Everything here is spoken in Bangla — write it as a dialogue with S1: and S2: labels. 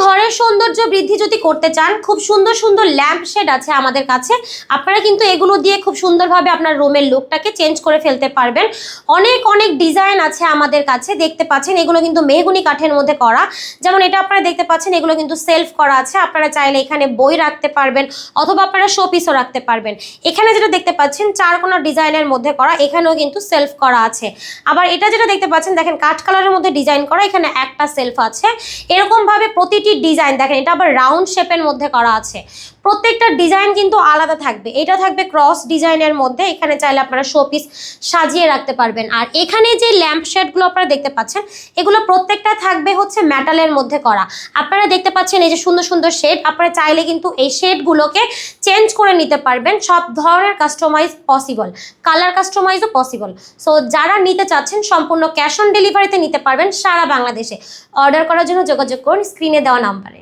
S1: ঘরের সৌন্দর্য বৃদ্ধি যদি করতে চান, খুব সুন্দর সুন্দর ল্যাম্প শেড আছে আমাদের কাছে। আপনারা কিন্তু এগুলো দিয়ে খুব সুন্দরভাবে আপনার রুমের লুকটাকে চেঞ্জ করে ফেলতে পারবেন। অনেক অনেক ডিজাইন আছে আমাদের কাছে, দেখতে পাচ্ছেন এগুলো কিন্তু মেহগনি কাঠের মধ্যে করা। যেমন এটা আপনারা দেখতে পাচ্ছেন, এগুলো কিন্তু সেলফ করা আছে। আপনারা চাইলে এখানে বই রাখতে পারবেন অথবা আপনারা শোপিসও রাখতে পারবেন। এখানে যেটা দেখতে পাচ্ছেন চারকোনা ডিজাইনের মধ্যে করা, এখানেও কিন্তু সেলফ করা আছে। আবার এটা যেটা দেখতে পাচ্ছেন দেখেন কাঠ কালারের মধ্যে ডিজাইন করা, এখানে একটা সেলফ আছে। এরকম ভাবে প্রতিটি ডিজাইন দেখেন, এটা আবার রাউন্ড শেপের মধ্যে করা আছে। প্রত্যেকটা ডিজাইন কিন্তু আলাদা থাকবে। এটা থাকবে ক্রস ডিজাইনের মধ্যে, এখানে চাইলে আপনারা শোপিস সাজিয়ে রাখতে পারবেন। আর এখানে যে ল্যাম্প শেডগুলো আপনারা দেখতে পাচ্ছেন, এগুলো প্রত্যেকটা থাকবে হচ্ছে মেটালের মধ্যে করা। আপনারা দেখতে পাচ্ছেন এই যে সুন্দর সুন্দর শেড, আপনারা চাইলে কিন্তু এই শেডগুলোকে চেঞ্জ করে নিতে পারবেন। সব ধরনের কাস্টমাইজ পসিবল, কালার কাস্টমাইজও পসিবল। সো যারা নিতে চাচ্ছেন সম্পূর্ণ ক্যাশ অন ডেলিভারিতে নিতে পারবেন সারা বাংলাদেশে। অর্ডার করার জন্য যোগাযোগ করুন স্ক্রিনে দেওয়া নাম্বারে।